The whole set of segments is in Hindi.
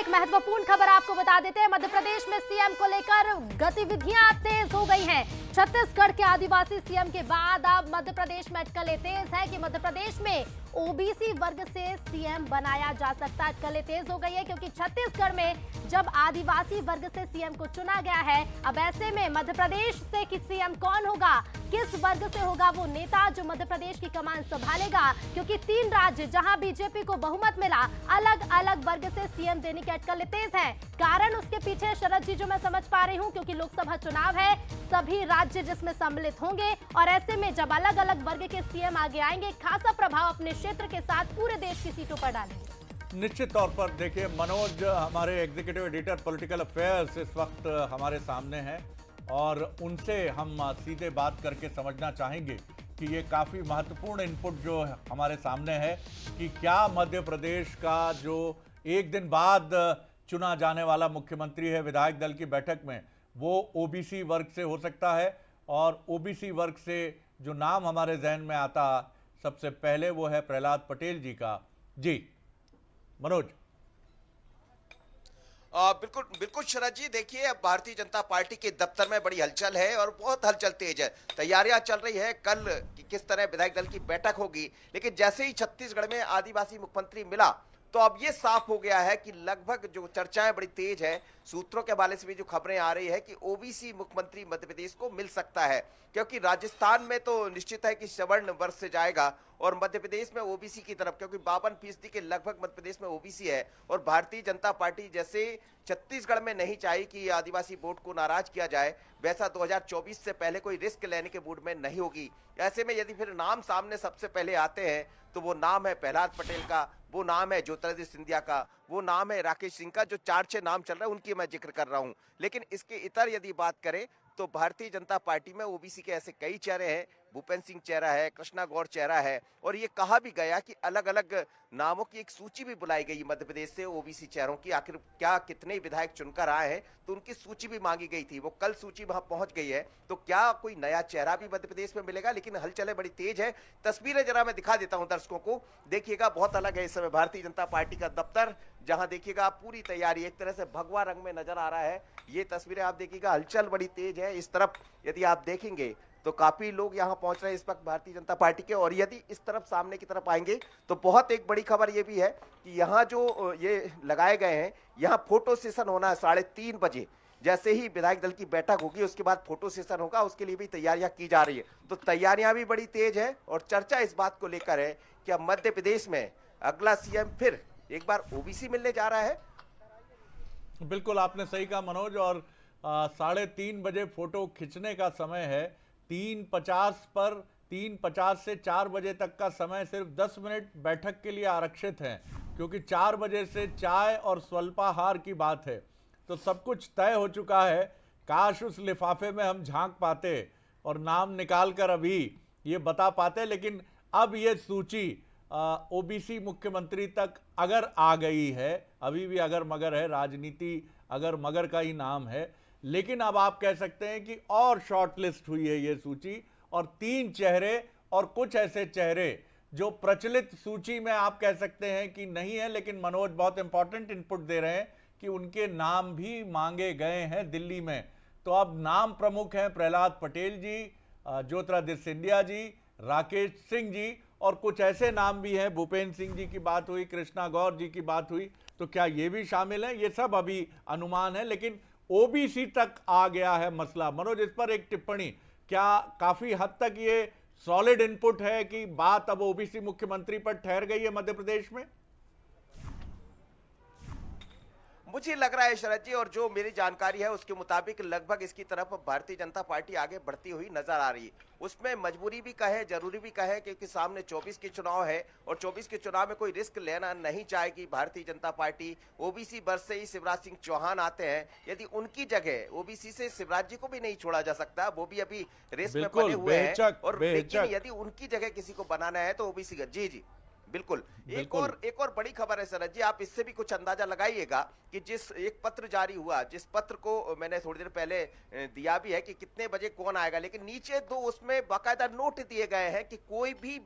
एक महत्वपूर्ण खबर आपको बता देते हैं। मध्य प्रदेश में सीएम को लेकर गतिविधियां तेज हो गई हैं। छत्तीसगढ़ के आदिवासी सीएम के बाद अब मध्य प्रदेश में अटकलें तेज है कि मध्य प्रदेश में ओबीसी वर्ग से सीएम बनाया जा सकता है। अटकलें तेज हो गई है क्योंकि छत्तीसगढ़ में जब आदिवासी वर्ग से सीएम को चुना गया है, अब ऐसे में मध्य प्रदेश से कि सीएम कौन होगा, किस वर्ग से होगा वो नेता जो मध्य प्रदेश की कमान संभालेगा, क्योंकि 3 राज्य जहां बीजेपी को बहुमत मिला, अलग अलग वर्ग से सीएम देने की अटकलें तेज है। कारण उसके पीछे शरद जी जो मैं समझ पा रही हूं, क्योंकि लोकसभा चुनाव है, सभी राज्य जिसमें सम्मिलित होंगे और ऐसे में जब अलग अलग वर्ग के सीएम आगे आएंगे, खासा प्रभाव अपने क्षेत्र के साथ पूरे देश की सीटों पर डालेंगे। निश्चित तौर पर देखिए, मनोज हमारे एग्जीक्यूटिव एडिटर पॉलिटिकल अफेयर्स इस वक्त हमारे सामने हैं और उनसे हम सीधे बात करके समझना चाहेंगे कि ये काफ़ी महत्वपूर्ण इनपुट जो हमारे सामने है कि क्या मध्य प्रदेश का जो एक दिन बाद चुना जाने वाला मुख्यमंत्री है विधायक दल की बैठक में, वो ओबीसी वर्ग से हो सकता है। और ओबीसी वर्ग से जो नाम हमारे जहन में आता सबसे पहले वो है प्रहलाद पटेल जी का। जी मनोज। बिल्कुल बिल्कुल शरद जी, देखिए अब भारतीय जनता पार्टी के दफ्तर में बड़ी हलचल है और बहुत हलचल तेज है। तैयारियां चल रही है कल कि किस तरह विधायक दल की बैठक होगी, लेकिन जैसे ही छत्तीसगढ़ में आदिवासी मुख्यमंत्री मिला तो अब ये साफ हो गया है कि लगभग जो चर्चाएं बड़ी तेज है, सूत्रों के हवाले से भी जो खबरें आ रही है कि ओबीसी मुख्यमंत्री मध्य प्रदेश को मिल सकता है, क्योंकि राजस्थान में तो निश्चित है कि सवर्ण वर्ग से जाएगा और मध्य प्रदेश में ओबीसी की तरफ, क्योंकि 52% के लगभग मध्य प्रदेश में ओबीसी है। और भारतीय जनता पार्टी जैसे छत्तीसगढ़ में नहीं चाही कि आदिवासी वोट को नाराज किया जाए, वैसा 2024 से पहले कोई रिस्क लेने के मूड में नहीं होगी। ऐसे में यदि फिर नाम सामने सबसे पहले आते हैं तो वो नाम है प्रहलाद पटेल का, वो नाम है ज्योतिरादित्य सिंधिया का, वो नाम है राकेश सिंह का। जो 4-6 नाम चल रहा है उनकी मैं जिक्र कर रहा हूं। लेकिन इसके इतर यदि बात करें तो भारतीय जनता पार्टी में ओबीसी के ऐसे कई चेहरे हैं। भूपेंद्र सिंह चेहरा है, कृष्णा गौर चेहरा है, और ये कहा भी गया कि अलग अलग नामों की एक सूची भी बुलाई गई मध्य प्रदेश से ओबीसी चेहरों की। आखिर क्या कितने विधायक चुनकर आए हैं तो उनकी सूची भी मांगी गई थी, वो कल सूची वहां पहुंच गई है। तो क्या कोई नया चेहरा भी मध्य प्रदेश में मिलेगा? लेकिन हलचलें बड़ी तेज है। तस्वीरें जरा मैं दिखा देता हूं दर्शकों को, देखिएगा बहुत अलग है इस समय भारतीय जनता पार्टी का दफ्तर, जहां देखिएगा पूरी तैयारी एक तरह से भगवा रंग में नजर आ रहा है। ये तस्वीरें आप देखिएगा, हलचल बड़ी तेज है। इस तरफ यदि आप देखेंगे तो काफी लोग यहां पहुंच रहे हैं इस वक्त भारतीय जनता पार्टी के, और यदि इस तरफ सामने की तरफ आएंगे तो बहुत एक बड़ी खबर यह भी है कि यहां जो ये लगाए गए हैं, यहां फोटो सेशन होना है 3:30 बजे। जैसे ही विधायक दल की बैठक होगी उसके बाद फोटो सेशन होगा, उसके लिए भी तैयारियां की जा रही है। तो तैयारियां भी बड़ी तेज है और चर्चा इस बात को लेकर है कि अब मध्य प्रदेश में अगला सीएम फिर एक बार ओबीसी मिलने जा रहा है। बिल्कुल आपने सही कहा मनोज, और 3:30 बजे फोटो खींचने का समय है। 3:50 पर 3:50 से 4 बजे तक का समय सिर्फ 10 मिनट बैठक के लिए आरक्षित है, क्योंकि 4 बजे से चाय और स्वल्पाहार की बात है। तो सब कुछ तय हो चुका है। काश उस लिफाफे में हम झांक पाते और नाम निकाल कर अभी ये बता पाते, लेकिन अब ये सूची ओबीसी मुख्यमंत्री तक अगर आ गई है, अभी भी अगर मगर है, राजनीति अगर मगर का ही नाम है, लेकिन अब आप कह सकते हैं कि और शॉर्टलिस्ट हुई है ये सूची, और 3 चेहरे और कुछ ऐसे चेहरे जो प्रचलित सूची में आप कह सकते हैं कि नहीं है, लेकिन मनोज बहुत इंपॉर्टेंट इनपुट दे रहे हैं कि उनके नाम भी मांगे गए हैं दिल्ली में। तो अब नाम प्रमुख हैं प्रहलाद पटेल जी, ज्योतिरादित्य सिंधिया जी, राकेश सिंह जी, और कुछ ऐसे नाम भी हैं, भूपेंद्र सिंह जी की बात हुई, कृष्णा गौर जी की बात हुई, तो क्या ये भी शामिल है? ये सब अभी अनुमान है, लेकिन ओबीसी तक आ गया है मसला। मनोज, इस पर एक टिप्पणी, क्या काफी हद तक ये सॉलिड इनपुट है कि बात अब ओबीसी मुख्यमंत्री पर ठहर गई है मध्य प्रदेश में? मुझे लग रहा है शरद जी, और जो मेरी जानकारी है उसके मुताबिक लगभग इसकी तरफ भारतीय जनता पार्टी आगे बढ़ती हुई नजर आ रही है। उसमें मजबूरी भी कहे, जरूरी भी कहे, क्योंकि सामने 24 के चुनाव है और 24 के चुनाव में कोई रिस्क लेना नहीं चाहेगी भारतीय जनता पार्टी। ओबीसी वर्ग से ही शिवराज सिंह चौहान आते हैं, यदि उनकी जगह ओबीसी से शिवराज जी को भी नहीं छोड़ा जा सकता, वो भी अभी रेस में बने हुए हैं। और लेकिन यदि उनकी जगह किसी को बनाना है तो ओबीसी का। जी जी बिल्कुल। एक और बड़ी खबर है शरद जी, आप इससे भी कुछ अंदाजा लगाइएगा कि जिस एक पत्र जारी हुआ, जिस पत्र को मैंने थोड़ी देर पहले दिया भी है कि कितने बजे कौन आएगा, लेकिन नीचे दो उसमें बाकायदा नोट दिए गए हैं कि कोई भी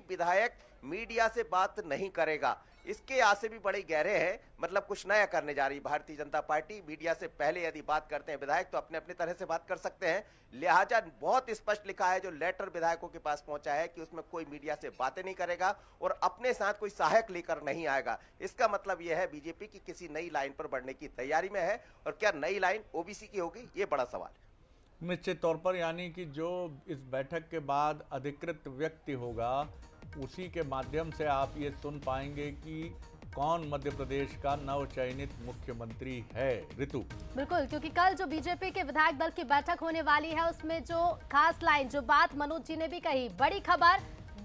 विधायक मीडिया से बात नहीं करेगा। इसके आसे भी बड़े गहरे हैं। मतलब कुछ नया करने जा रही भारतीय जनता पार्टी। मीडिया से पहले यदि बात करते हैं विधायक तो अपने अपने तरह से बात कर सकते हैं, लिहाजा बहुत स्पष्ट लिखा है जो लेटर विधायकों के पास पहुंचा है कि उसमें कोई मीडिया से बातें नहीं करेगा और अपने साथ कोई सहायक लेकर नहीं आएगा। इसका मतलब यह है बीजेपी की किसी नई लाइन पर बढ़ने की तैयारी में है, और क्या नई लाइन ओबीसी की होगी, ये बड़ा सवाल है। निश्चित तौर पर, यानी कि जो इस बैठक के बाद अधिकृत व्यक्ति होगा उसी के माध्यम से आप ये सुन पाएंगे कि कौन मध्य प्रदेश का नवचयनित मुख्यमंत्री है। ऋतु, बिल्कुल, क्योंकि कल जो बीजेपी के विधायक दल की बैठक होने वाली है उसमें जो खास लाइन, जो बात मनोज जी ने भी कही, बड़ी खबर,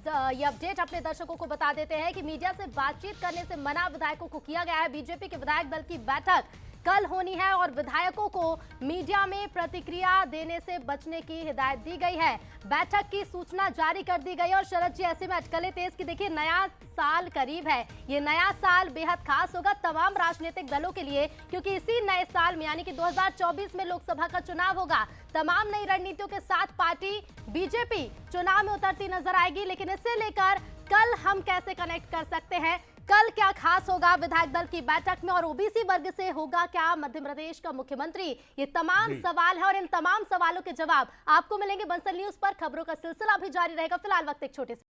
ये अपडेट अपने दर्शकों को बता देते हैं कि मीडिया से बातचीत करने से मना विधायकों को किया गया है। बीजेपी के विधायक दल की बैठक कल होनी है और विधायकों को मीडिया में प्रतिक्रिया देने से बचने की हिदायत दी गई है। बैठक की सूचना जारी कर दी गई है। और शरद जी, ऐसे में अटकलें तेज की देखिए, नया साल करीब है, ये नया साल बेहद खास होगा तमाम राजनीतिक दलों के लिए, क्योंकि इसी नए साल में यानी कि 2024 में लोकसभा का चुनाव होगा। तमाम नई रणनीतियों के साथ पार्टी बीजेपी चुनाव में उतरती नजर आएगी। लेकिन इसे लेकर कल हम कैसे कनेक्ट कर सकते हैं, कल क्या खास होगा विधायक दल की बैठक में, और ओबीसी वर्ग से होगा क्या मध्य प्रदेश का मुख्यमंत्री, ये तमाम सवाल है। और इन तमाम सवालों के जवाब आपको मिलेंगे बंसल न्यूज पर। खबरों का सिलसिला भी जारी रहेगा। फिलहाल वक्त एक छोटे से